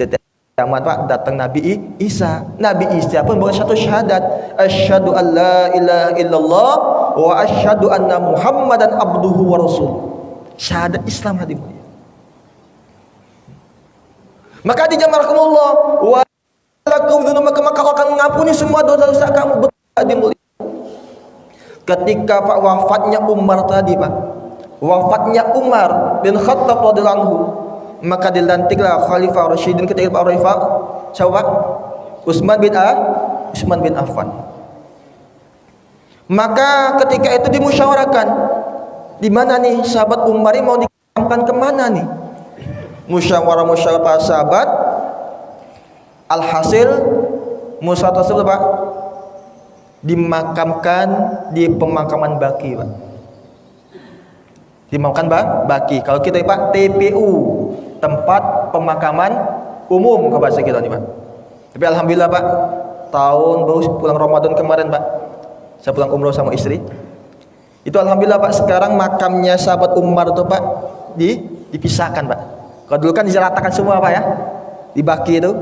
zaman Pak datang Nabi Isa. Nabi Isa pun bawa satu syahadat, asyhadu an la ilaha illallah wa asyhadu anna Muhammadan abduhu wa rasul. Syahadat Islam hadirin. Maka di jamarkumullah wa lakum dzunubakum, maka Allah akan mengampuni semua dosa-dosa kamu. Hadirin. Ketika Pak wafatnya Umar tadi Pak, wafatnya Umar bin Khattab radhiyallahu anhu, maka dilantiklah Khalifah Rasyidin ketika Pak Khalifah siapa? Utsman bin Affan. Maka ketika itu dimusyawarahkan, di mana nih sahabat Umar ini mau dimakamkan kemana nih? Musyawarah para sahabat, alhasil musyawarah tersebut Pak dimakamkan di pemakaman Baqi Pak. Dimakamkan Baqi. Kalau kita Pak TPU, tempat pemakaman umum ke bahasa kita nih Pak. Tapi alhamdulillah Pak, tahun baru pulang Ramadan kemarin Pak, saya pulang umroh sama istri. Itu alhamdulillah Pak, sekarang makamnya sahabat Umar itu Pak dipisahkan Pak. Kalau dulu kan dijaratakan semua Pak ya, di Baqi itu.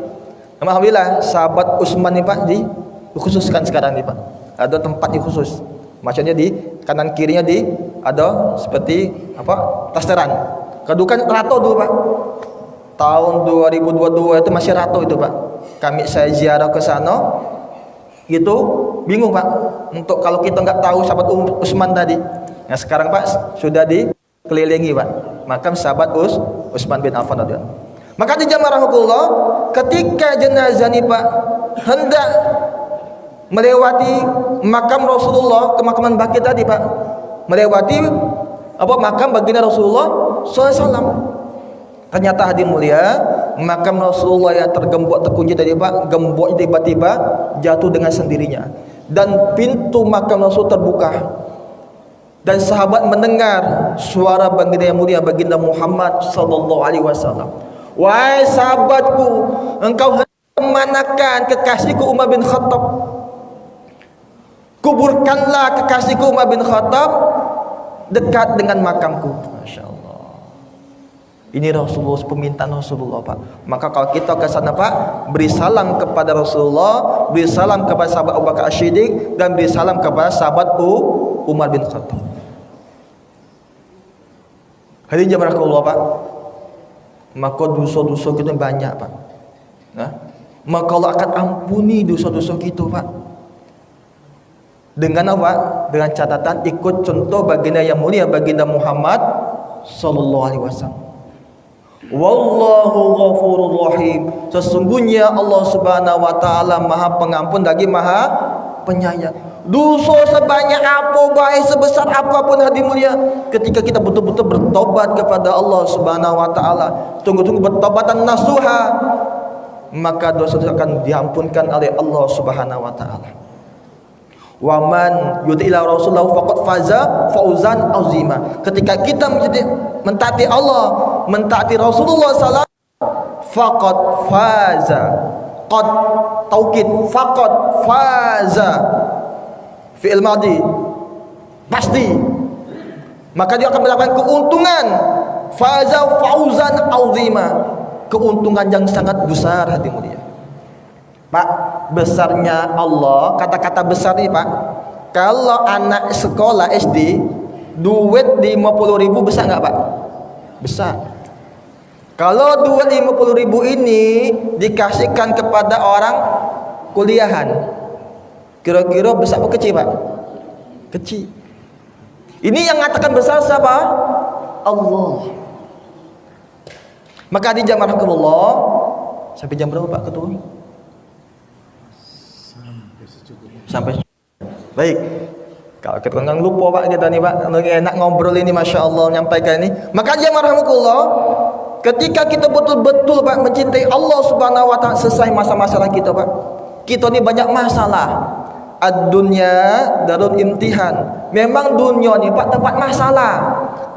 Alhamdulillah sahabat Utsman nih Pak dikhususkan sekarang nih Pak. Ada tempat yang khusus. Maksudnya di kanan kirinya ada seperti apa? Tasteran. Kalau kan rato dulu Pak. Tahun 2022 itu masih rato itu Pak. Saya ziarah ke sana, gitu bingung Pak. Untuk kalau kita nggak tahu sahabat Utsman tadi. Nah sekarang Pak sudah dikelilingi Pak. Makam sahabat Utsman bin Affan radhiyallahu. Maka di jamarahullah ketika jenazah ini Pak hendak melewati makam Rasulullah, ke makaman Baqi tadi Pak, melewati makam baginda Rasulullah SAW. Ternyata hadirin mulia, makam Rasulullah yang tergembok terkunci tadi Pak, gemboknya tiba-tiba jatuh dengan sendirinya, dan pintu makam Rasul terbuka, dan sahabat mendengar suara baginda yang mulia, baginda Muhammad sallallahu alaihi wasallam. Wahai sahabatku, engkau manakan kekasihku Umar bin Khattab? Kuburkanlah kekasihku Umar bin Khattab dekat dengan makamku. Masya Allah. Ini Rasulullah, permintaan Rasulullah Pak. Maka kalau kita ke sana Pak, beri salam kepada Rasulullah, beri salam kepada sahabat Abu Bakar As-Siddiq, dan beri salam kepada sahabat Umar bin Khattab. Hadirin jazakumullah Pak. Maka dosa-dosa kita banyak Pak. Nah, maka Allah akan ampuni dosa-dosa kita Pak. Dengan apa? Dengan catatan ikut contoh baginda yang mulia, baginda Muhammad sallallahu alaihi wasallam. Wallahu ghafurur rahim. Sesungguhnya Allah Subhanahu wa taala Maha Pengampun lagi Maha Penyayang. Dosa sebanyak apa, baik sebesar apapun hadirin mulia, ketika kita betul-betul bertobat kepada Allah Subhanahu wa taala, tunggu-tunggu bertobatan nasuha, maka dosa-dosa akan diampunkan oleh Allah Subhanahu wa taala. Wa man yuti'ila Rasulullah faqad faza fauzan azima. Ketika kita mentaati Allah, mentaati Rasulullah sallallahu alaihi wasallam, faqad faza. Qad taukid, faqad faza. Fi'il madhi, pasti. Maka dia akan mendapatkan keuntungan. Faza fauzan azima. Keuntungan yang sangat besar hati mulia. Pak, besarnya Allah, kata-kata besar ini Pak, kalau anak sekolah SD duit 50.000 besar nggak Pak? Besar. Kalau duit 50.000 ini dikasihkan kepada orang kuliahan, kira-kira besar atau kecil Pak? Kecil. Ini yang mengatakan besar siapa? Allah. Maka di jam sampai jam berapa Pak Ketua? Sampai baik. Kalau kita nggak lupa Pak kita nih Pak, enak ngobrol ini Masya Allah nyampaikan ini. Maka jamaah rahmatullah, ketika kita betul-betul Pak mencintai Allah Subhanahu wa taala, selesai masa-masalah kita Pak. Kita ini banyak masalah. Ad-dunya darul imtihan. Memang dunia ni Pak tempat masalah.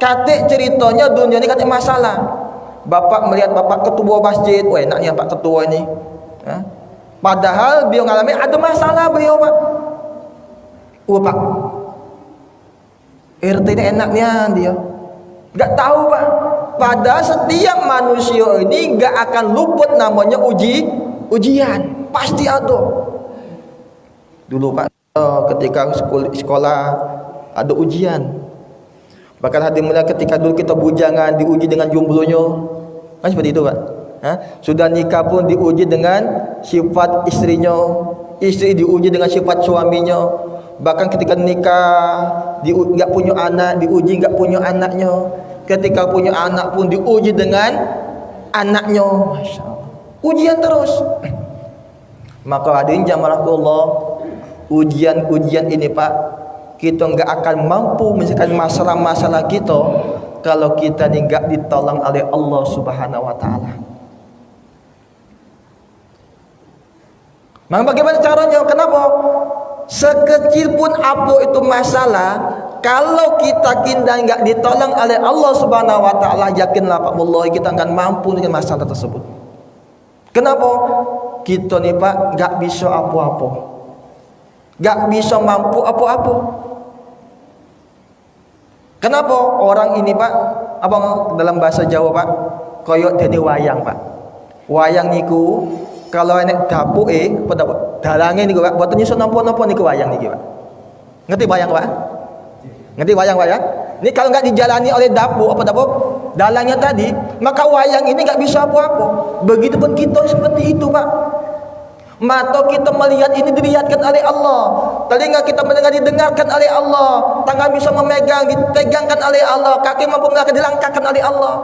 Katik ceritanya dunia ni katik masalah. Bapak melihat bapak ketua masjid, wah enaknya Pak ketua ini. Ha? Padahal beliau mengalami ada masalah beliau Pak. Wah Pak, RT ini enaknya dia. Gak tahu Pak. Padahal setiap manusia ini gak akan luput namanya ujian. Pasti ada. Dulu Pak, ketika sekolah ada ujian. Bahkan hadir mulia ketika dulu kita bujangan diuji dengan jomblonya. Kan seperti itu Pak. Ha? Sudah nikah pun diuji dengan sifat istrinya, istri diuji dengan sifat suaminya. Bahkan ketika nikah enggak punya anak, diuji enggak punya anaknya. Ketika punya anak pun diuji dengan anaknya. Masya Allah. Ujian terus. Maka hadirin jamaah Allah, ujian-ujian ini Pak, kita enggak akan mampu menyelesaikan masalah-masalah kita kalau kita ni enggak ditolong oleh Allah Subhanahu wa taala. Maka bagaimana caranya? Kenapa? Sekecil pun apa itu masalah, kalau kita enggak ditolong oleh Allah Subhanahu wa taala, yakinlah Pak, wallahi kita akan mampu dengan masalah tersebut. Kenapa? Kita ni Pak enggak bisa apa-apa. Enggak bisa mampu apa-apa. Kenapa? Orang ini Pak, apa dalam bahasa Jawa Pak, koyok dene wayang Pak. Wayang niku kalau enek dapuk apa dalange niku Pak, boten nyusun napa-napa niku wayang niki Pak. Ngerti wayang Pak? Ngerti wayang Pak ya? Ini kalau enggak dijalani oleh dapuk apa dapuk dalangnya tadi, maka wayang ini enggak bisa apa-apa. Begitupun kita seperti itu Pak. Mata kita melihat ini dilihatkan oleh Allah, telinga kita mendengar didengarkan oleh Allah, tangan bisa memegang ditegangkan oleh Allah, kaki mampu melangkah dilangkahkan oleh Allah.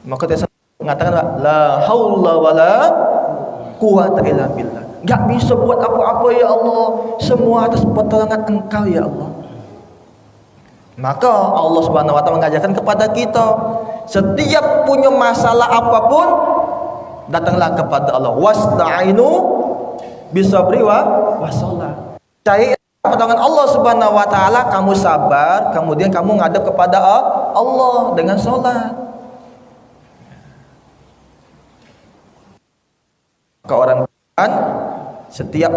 Maka dia mengatakan la haula wala quwata illa billah. Enggak bisa buat apa-apa ya Allah, semua atas pertolongan Engkau ya Allah. Maka Allah Subhanahu wa taala mengajarkan kepada kita, setiap punya masalah apapun datanglah kepada Allah. Wasta'inu bisabri wassalah. Cari pertolongan Allah Subhanahu wa taala, kamu sabar, kemudian kamu ngadep kepada Allah dengan salat. Ke orang kan setiap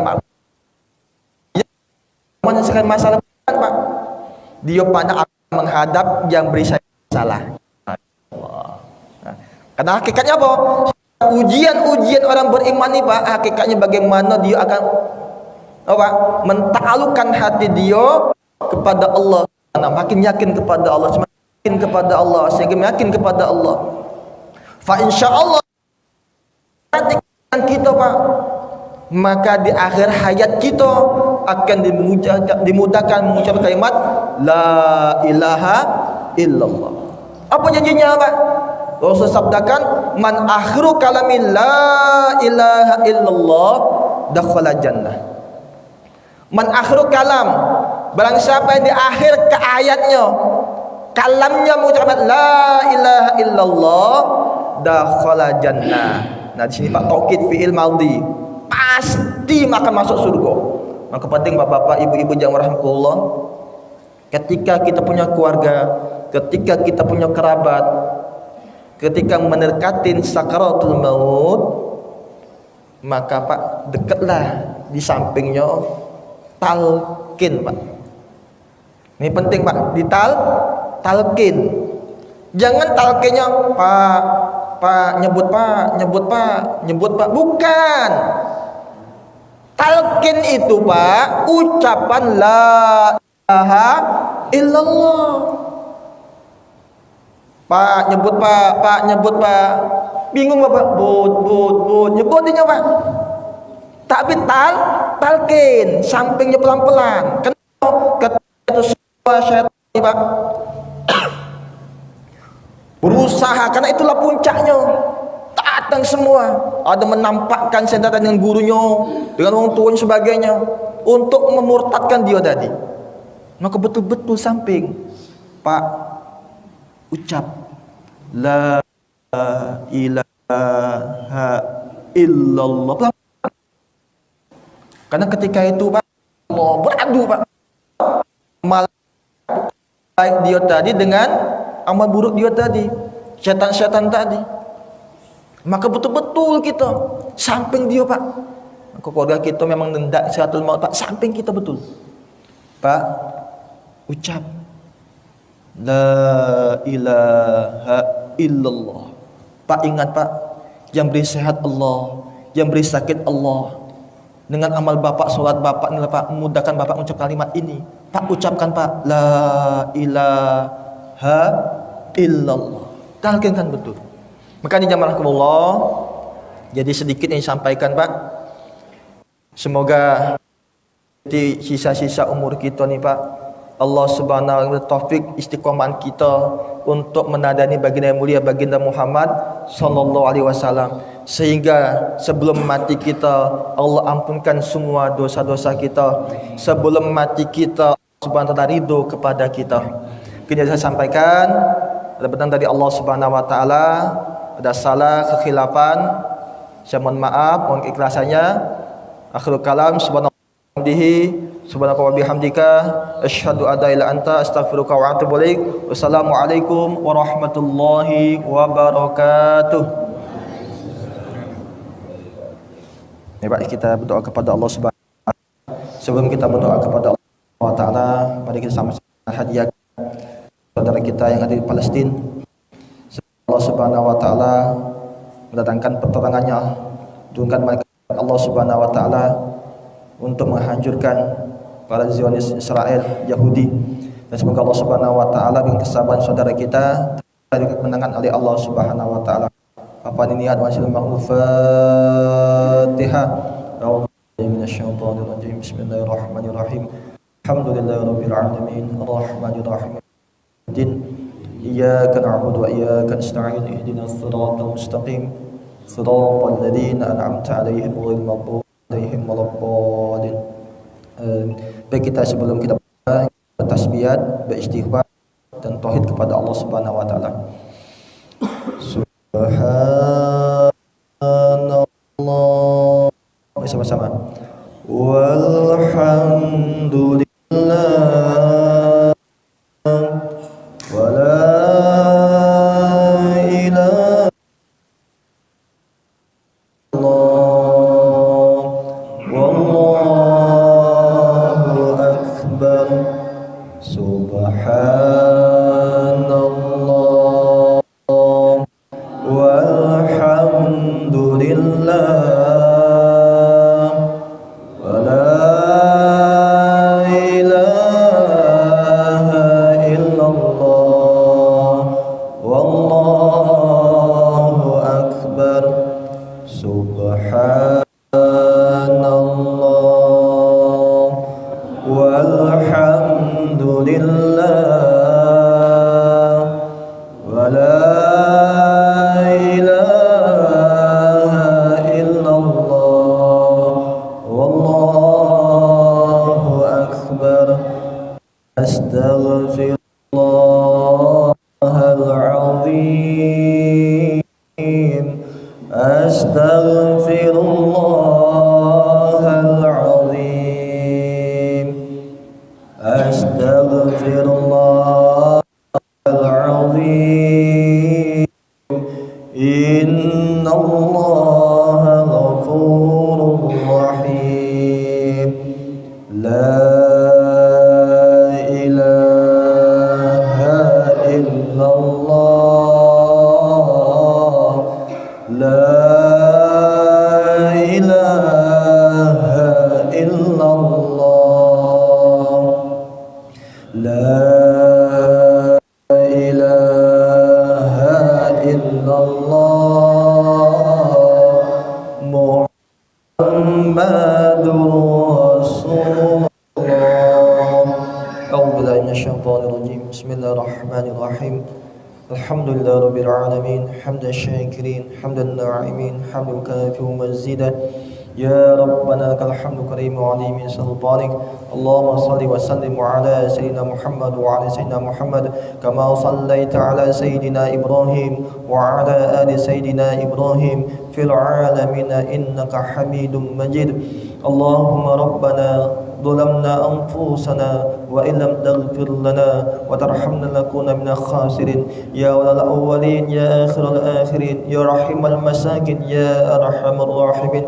menyelesaikan masalah Pak, dia pandang akan menghadap yang beri salah. Allah. Nah, karena hakikatnya apa? Ujian-ujian orang beriman ini Pak, hakikatnya bagaimana dia akan apa? Mentaklukkan hati dia kepada Allah. Nah, makin yakin kepada Allah, semakin kepada Allah, sehingga yakin kepada Allah. Fa insyaallah kita Pak, maka di akhir hayat kita akan dimudahkan mengucapkan kalimat la ilaha illallah. Apa janjinya Pak? Rasul sabdakan, man akhiru kalami la ilaha illallah dakhala jannah. Man akhiru kalam, barang siapa yang di akhir ke ayatnya, kalamnya mengucapkan la ilaha illallah dakhala jannah. Nah di sini Pak taukid fi'il madhi, pasti akan masuk surga. Maka penting bapak-bapak, ibu-ibu yang rahmatullah, ketika kita punya keluarga, ketika kita punya kerabat, ketika mendekatin sakaratul maut, maka Pak dekatlah di sampingnya talqin Pak. Ini penting Pak, talqin. Jangan talqinnya Pak nyebut Pak, bukan. Talqin itu Pak ucapan la ilaha illallah. Pak nyebut Pak, bingung Bapak, but nyebutinnya Pak. Tapi talqin sampingnya pelan-pelan. Kenapa? Ketika itu semua syaitan Pak berusaha, karena itulah puncaknya, datang semua, ada menampakkan senjata dengan gurunya, dengan orang tua dan sebagainya. untuk memurtadkan dia tadi. Maka betul-betul samping Pak ucap la ilaha illallah. Karena ketika itu Pak Allah beradu Pak baik dia tadi dengan amal buruk dia tadi, syaitan-syaitan tadi. Maka betul-betul kita samping dia Pak. Keluarga kita memang hendak siratul maut Pak, samping kita betul. Pak ucap la ilaha illallah. Pak ingat Pak, yang beri sehat Allah, yang beri sakit Allah. Dengan amal Bapak, sholat Bapak ini Pak, memudahkan Bapak mengucap kalimat ini. Pak ucapkan Pak, la ilaha illallah. Talkinkan betul. Maka ini jamaahkumullah, jadi sedikit yang disampaikan Pak. Semoga di sisa-sisa umur kita nih Pak, Allah Subhanahu wa taala taufik istiqomah kita untuk menadani baginda yang mulia baginda Muhammad sallallahu alaihi wasallam, sehingga sebelum mati kita Allah ampunkan semua dosa-dosa kita, sebelum mati kita Allah Subhanahu wa taala ridho kepada kita. Kini saya sampaikan ada benar dari Allah Subhanahu wa taala, ada salah kekhilafan saya mohon maaf, mohon keikhlasannya. Akhirul kalam subhanaka wa bihamdika asyhadu an la ilaha illa anta astaghfiruka wa atubu ilaik. Wassalamualaikum warahmatullahi wabarakatuh. Ya Pak, kita berdoa kepada Allah Subhanahu wa taala. Sebelum kita berdoa kepada Allah taala, mari kita sama-sama hadiah saudara kita yang ada di Palestina. Allah Subhanahu wa taala mendatangkan pertolongannya, turunkan mereka Allah Subhanahu wa taala untuk menghancurkan para Zionis Israel Yahudi, dan semoga Allah Subhanahu wa taala dengan kesabaran saudara kita dari kemenangan oleh Allah Subhanahu wa taala. Apa ini niat wasil Fatihah. A'udzubillahi minasyaitonir rajim. Bismillahirrahmanirrahim. Alhamdulillahirabbil alamin. Arrahmanir rahim. Iyyaka na'budu wa iyyaka nasta'in. Ihdinas siratal mustaqim. Siratal ladzina an'amta 'alaihim ghairil maghdubi 'alaihim waladdallin. Baik, kita sebelum kita bertasbihat, beristighfar dan tauhid kepada Allah Subhanahu wa taala. Subhanallah, sama-sama. Walhamdulillah wala ilaha illallah wallahu akbar. Subhanallah walhamdulillah wala ilaha illallah wallahu akbar. Subhanallah walhamdulillah wala ilaha illallah wallahu akbar. Astaghfirullahal azim. Astaghfirullahal azim. Astaghfirullahal azim. Innallaha ghafurur rahim. La ilaha illallah. La ilaha illallah. La ilaha illallah. Muhammadur Rasulullah. A'udzubillahi minasyaitonir rajim. Bismillahirrahmanirrahim. Alhamdulillahirabbil alamin. Hamdan syakirin, hamdan na'imin, hamdan kafiyan mazidan. يا ربنا لك الحمد كريم وعلي من سلطانك. اللهم صل وسلم على سيدنا محمد وعلى سيدنا محمد كما صليت على سيدنا إبراهيم وعلى آل سيدنا إبراهيم في العالمين إنك حميد مجيد. اللهم ربنا ظلمنا أنفسنا وإن لم تغفر لنا وترحمنا لنكون من الخاسرين. يا أول الأولين يا آخر الآخرين يا رحم المساكين يا أرحم الراحمين.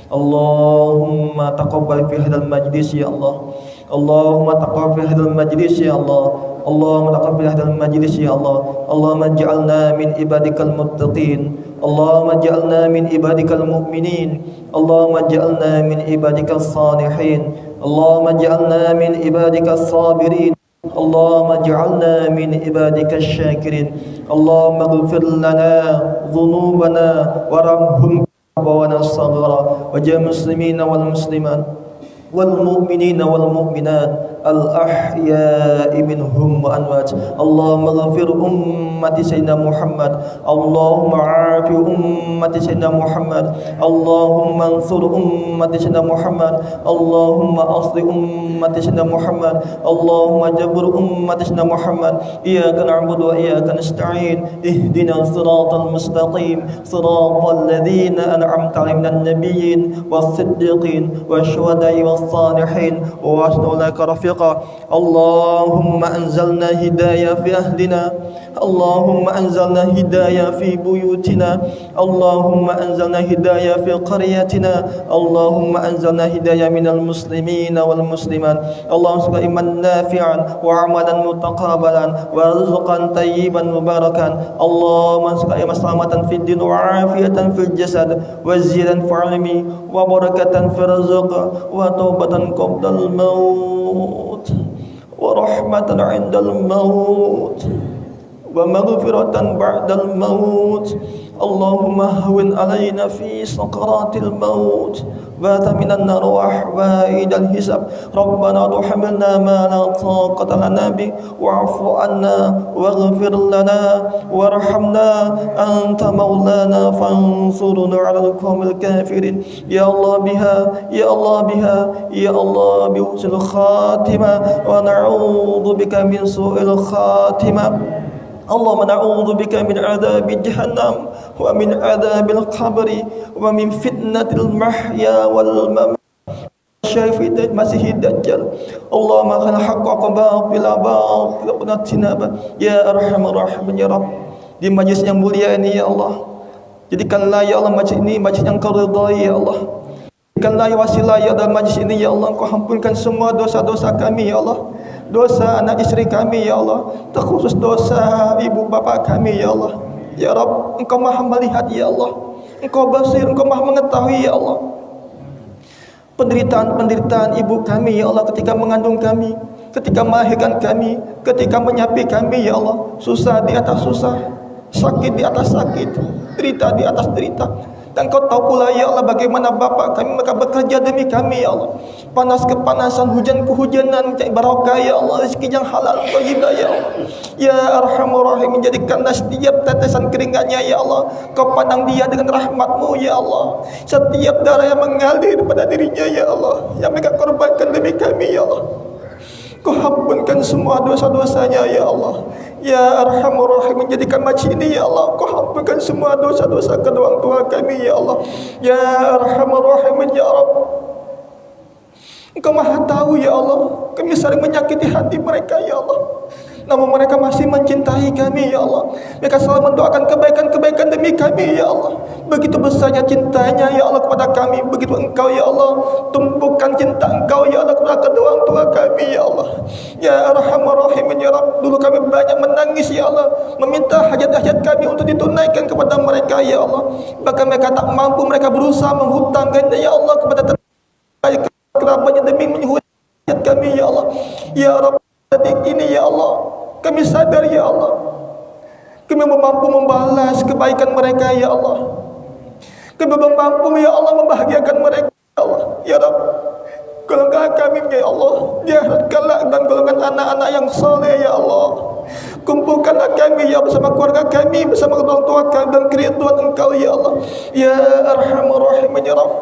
اللهم تقبل في هذا المجلس يا الله. اللهم تقبل في هذا المجلس يا الله. اللهم تقبل هذا المجلس يا الله. اللهم اجعلنا من عبادك المتقين. اللهم اجعلنا من عبادك المؤمنين. اللهم اجعلنا من عبادك الصالحين. اللهم اجعلنا من عبادك الصابرين. اللهم اجعلنا من عبادك الشاكرين. اللهم اغفر لنا ذنوبنا وارحمهم وأبوانا الصغار وجميع المسلمين والمسلمات والمؤمنين والمؤمنات الأحياء منهم وأموات. اللهم اغفر أمة سيدنا محمد. اللهم عاف أمة سيدنا محمد. اللهم انصر أمة سيدنا محمد. اللهم أصلح أمة سيدنا محمد. اللهم جبر أمة سيدنا محمد. إياك نعبد وإياك نستعين. اهدنا الصراط المستقيم صراط الذين أنعمت عليهم من النبيين والصديقين والشهداء والصالحين وحسن أولئك رفيقا. اللهم أنزلنا هداية في أهلنا. اللهم أنزلنا هداية في بيوتنا. اللهم أنزلنا هداية في قريتنا. اللهم أنزلنا هداية من المسلمين والمسلمات. اللهم ارزقنا علما نافعا وعملا متقابلا ورزقا طيبا مباركا. اللهم ارزقنا سلامة في الدين وعافية في الجسد وزيادا في العلم وبركة في الرزق وتوبة قبل الموت ورحمة عند الموت ومغفرة بعد الموت. اللهم هون علينا في سكرات الموت وآتنا الأرواح وإلى الحساب. ربنا تحملنا ما لا طاقة لنا به واعف عنا واغفر لنا وارحمنا أنت مولانا فانصرنا على القوم الكافرين. يا الله بها يا الله بها يا الله بحسن الخاتمة ونعوذ بك من سوء الخاتمة. اللهم نعوذ بك من عذاب جهنم ومن عذاب القبر ومن فتنة المحيا والممات شافي مسيح الدجال. اللهم خل الحق باطلا باطلا ونتنابا يا أرحم الراحمين يا Rabb. Di majlis yang mulia ini ya Allah, jadikanlah ya Allah majlis ini majlis yang kau ridhai ya Allah. Jadikanlah wasilah ya dalam majlis ini ya Allah. Kau ampunkan semua dosa-dosa kami ya Allah. Dosa anak istri kami ya Allah, terkhusus dosa ibu bapa kami ya Allah. Ya Rabb, Engkau maha melihat ya Allah. Engkau basir, Engkau maha mengetahui ya Allah. Penderitaan ibu kami ya Allah ketika mengandung kami, ketika melahirkan kami, ketika menyapi kami ya Allah. Susah di atas susah, sakit di atas sakit, derita di atas derita. Dan Kau tahu pula ya Allah bagaimana Bapak kami mereka bekerja demi kami ya Allah. Panas kepanasan, hujan kehujanan, mencari barokah ya Allah, rezeki yang halal thayyibah ya Allah. Ya Arhamur Rahim, menjadikanlah setiap tetesan keringatnya ya Allah Kau pandang dia dengan rahmat-Mu ya Allah. Setiap darah yang mengalir pada dirinya ya Allah, yang mereka korbankan demi kami ya Allah, Kau ampunkan semua dosa-dosanya ya Allah. Ya Arhamur Rahim, menjadikan majlis ini ya Allah Kau ampunkan semua dosa-dosa kedua orang tua kami ya Allah. Ya Arhamur Rahim ya Rabb, Engkau maha tahu ya Allah kami sering menyakiti hati mereka ya Allah, namun mereka masih mencintai kami ya Allah. Mereka selalu mendoakan kebaikan-kebaikan demi kami ya Allah. Begitu besarnya cintanya ya Allah kepada kami. Begitu Engkau ya Allah tumpukan cinta Engkau ya Allah kepada kedua orang tua kami ya Allah. Ya Arhamar Rahim ya Rabb, dulu kami banyak menangis ya Allah, meminta hajat-hajat kami untuk ditunaikan kepada mereka ya Allah. Bahkan mereka tak mampu, mereka berusaha menghutangkan ya Allah kepada kerabatnya demi menyuhut hajat kami ya Allah. Ya Rabb, detik ini ya Allah kami sadar ya Allah kami mampu membalas kebaikan mereka ya Allah. Kami mampu ya Allah membahagiakan mereka ya Allah. Ya Rabb, golongkan kami ya Allah di akhirat kelak, dan golongan anak-anak yang saleh ya Allah. Kumpulkanlah kami ya bersama keluarga kami, bersama orang tua kami dan keriduan Engkau ya Allah. Ya Arhamar Rahim ya Rabb,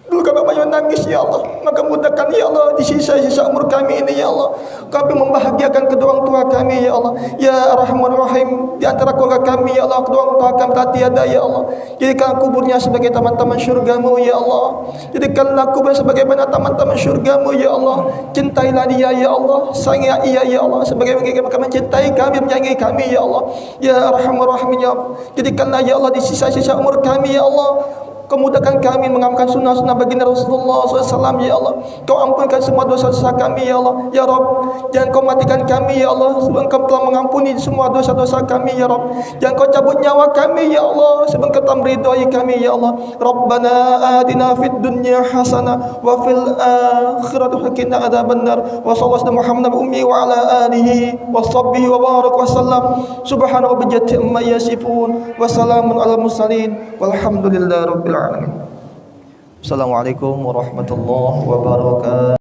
Dulu kami banyak nangis ya Allah, maka mudahkan ya Allah di sisa-sisa umur kami ini ya Allah, kami membahagiakan kedua orang tua kami ya Allah. Ya Arhamar Rahim, di antara keluarga kami ya Allah, kedua orang tua kami telah tiada ya Allah. Jadikan kuburnya sebagai taman-taman syurga-Mu ya Allah. Jadikanlah kuburnya sebagai taman-taman syurga-Mu ya Allah. Cintailah dia ya Allah, sayangi ia ya Allah, sebagai mereka mencintai kami, menyayangi kami ya Allah. Ya Arhamar Rahim ya Allah. Jadikanlah ya Allah di sisa-sisa umur kami ya Allah, Kau mudahkan kami mengamalkan sunnah-sunnah baginda Rasulullah SAW ya Allah. Kau ampunkan semua dosa-dosa kami ya Allah. Ya Rabb, jangan Kau matikan kami ya Allah sebab Kau telah mengampuni semua dosa-dosa kami ya Rabb. Jangan Kau cabut nyawa kami ya Allah sebab Kau telah meridai kami ya Allah. Rabbana atina fid dunya hasanah wa fil akhirati qina adzabannar. Wa sallallahu alaihi Muhammad ummi wa ala alihi wa sahbihi wa barak wa sallam. Subhana rabbika amma yasifun wa salamun alal mursalin walhamdulillahi rabbil alamin. Assalamualaikum warahmatullahi wabarakatuh.